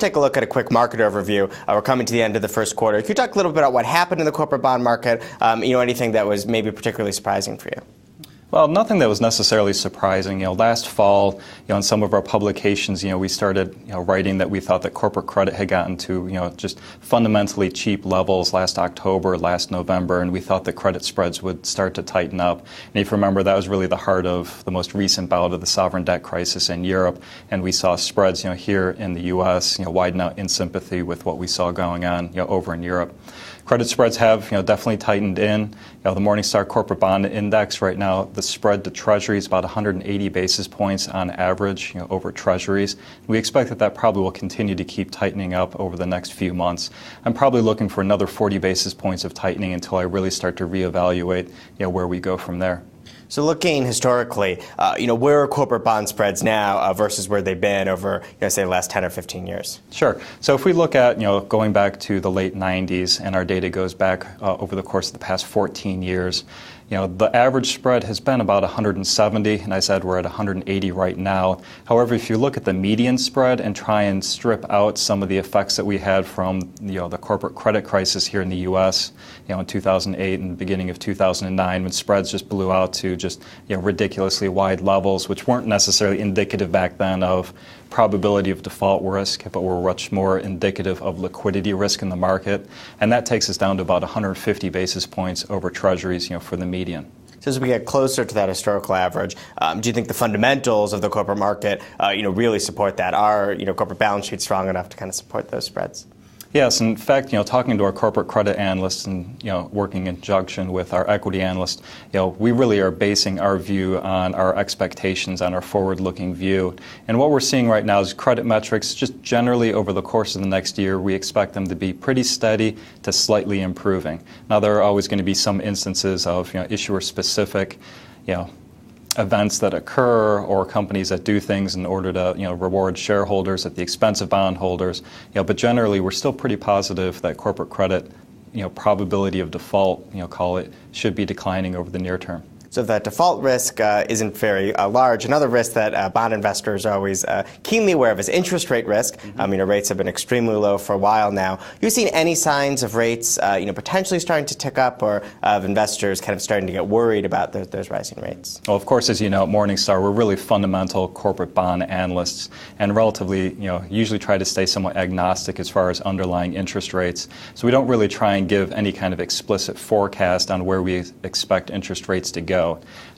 take a look at a quick market overview. We're coming to the end of the first quarter. Can you talk a little bit about what happened in the corporate bond market? Anything that was maybe particularly surprising for you? Well, nothing that was necessarily surprising. Last fall, in some of our publications, we started, writing that we thought that corporate credit had gotten to, just fundamentally cheap levels last October, last November, and we thought that credit spreads would start to tighten up. And if you remember, that was really the heart of the most recent bout of the sovereign debt crisis in Europe, and we saw spreads, here in the U.S., widen out in sympathy with what we saw going on, over in Europe. Credit spreads have, definitely tightened in. The Morningstar Corporate Bond Index right now, the spread to Treasuries about 180 basis points on average, over Treasuries. We expect that probably will continue to keep tightening up over the next few months. I'm probably looking for another 40 basis points of tightening until I really start to reevaluate, where we go from there. So looking historically, where are corporate bond spreads now versus where they've been over, say, the last 10 or 15 years? Sure. So if we look at, going back to the late 90s, and our data goes back over the course of the past 14 years, the average spread has been about 170, and I said we're at 180 right now. However, if you look at the median spread and try and strip out some of the effects that we had from, the corporate credit crisis here in the U.S., in 2008 and the beginning of 2009, when spreads just blew out to just, ridiculously wide levels, which weren't necessarily indicative back then of probability of default risk, but were much more indicative of liquidity risk in the market. And that takes us down to about 150 basis points over Treasuries, for the median. So as we get closer to that historical average, do you think the fundamentals of the corporate market, really support that? Are, corporate balance sheets strong enough to kind of support those spreads? Yes, in fact, talking to our corporate credit analysts and, working in conjunction with our equity analysts, we really are basing our view on our expectations, on our forward-looking view. And what we're seeing right now is credit metrics, just generally over the course of the next year, we expect them to be pretty steady to slightly improving. Now, there are always going to be some instances of, issuer-specific, events that occur or companies that do things in order to reward shareholders at the expense of bondholders. But generally, we're still pretty positive that corporate credit, probability of default, call it, should be declining over the near term. So if that default risk isn't very large, another risk that bond investors are always keenly aware of is interest rate risk. Mm-hmm. Rates have been extremely low for a while now. You seen any signs of rates, potentially starting to tick up, or of investors kind of starting to get worried about those rising rates? Well, of course, as you know, at Morningstar, we're really fundamental corporate bond analysts, and relatively, usually try to stay somewhat agnostic as far as underlying interest rates. So we don't really try and give any kind of explicit forecast on where we expect interest rates to go.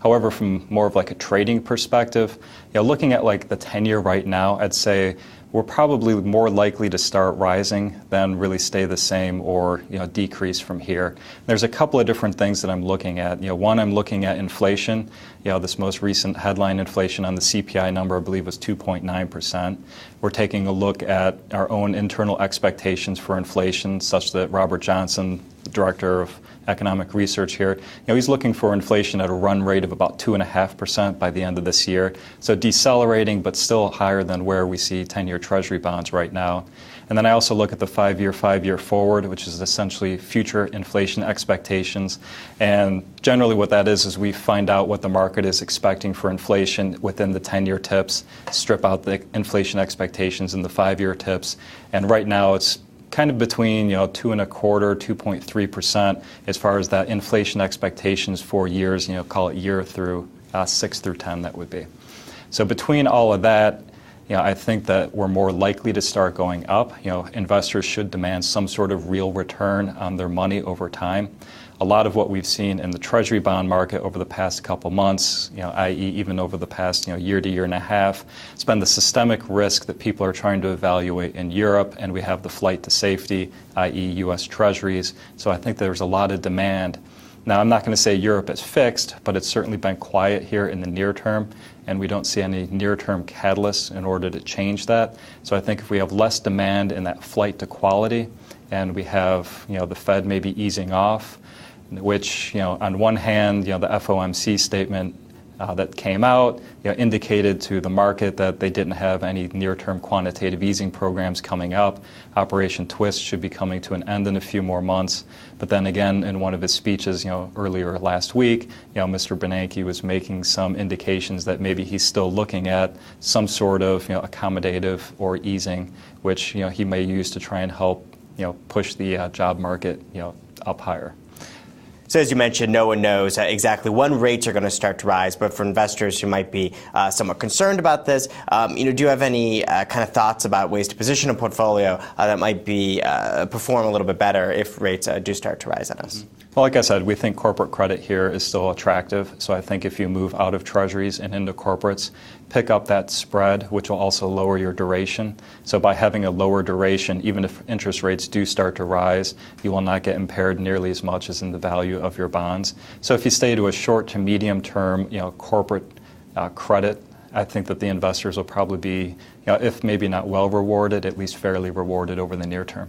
However, from more of like a trading perspective, looking at like the 10-year right now, I'd say we're probably more likely to start rising than really stay the same or decrease from here. There's a couple of different things that I'm looking at. One, I'm looking at inflation. This most recent headline inflation on the CPI number, I believe, was 2.9%. We're taking a look at our own internal expectations for inflation, such that Robert Johnson, the director of economic research here, he's looking for inflation at a run rate of about 2.5% by the end of this year. So decelerating, but still higher than where we see 10-year Treasury bonds right now. And then I also look at the five-year forward, which is essentially future inflation expectations. And generally what that is we find out what the market is expecting for inflation within the 10-year tips, strip out the inflation expectations in the 5-year tips. And right now it's kind of between 2.25%, 2.3% as far as that inflation expectations for years, call it year through 6 through 10, that would be. So between all of that, I think that we're more likely to start going up. Investors should demand some sort of real return on their money over time. A lot of what we've seen in the Treasury bond market over the past couple months, i.e. even over the past year to year and a half, it's been the systemic risk that people are trying to evaluate in Europe, and we have the flight to safety, i.e. U.S. Treasuries. So I think there's a lot of demand. Now, I'm not going to say Europe is fixed, but it's certainly been quiet here in the near term, and we don't see any near-term catalysts in order to change that. So I think if we have less demand in that flight to quality, and we have the Fed maybe easing off, which on one hand the FOMC statement that came out, indicated to the market that they didn't have any near-term quantitative easing programs coming up. Operation Twist should be coming to an end in a few more months. But then again, in one of his speeches, earlier last week, Mr. Bernanke was making some indications that maybe he's still looking at some sort of, accommodative or easing, which, he may use to try and help, push the job market, up higher. So as you mentioned, no one knows exactly when rates are going to start to rise, but for investors who might be somewhat concerned about this, do you have any kind of thoughts about ways to position a portfolio that might be perform a little bit better if rates do start to rise on us? Well, like I said, we think corporate credit here is still attractive. So I think if you move out of treasuries and into corporates, pick up that spread, which will also lower your duration. So by having a lower duration, even if interest rates do start to rise, you will not get impaired nearly as much as in the value of your bonds. So if you stay to a short to medium term, corporate credit, I think that the investors will probably be, if maybe not well rewarded, at least fairly rewarded over the near term.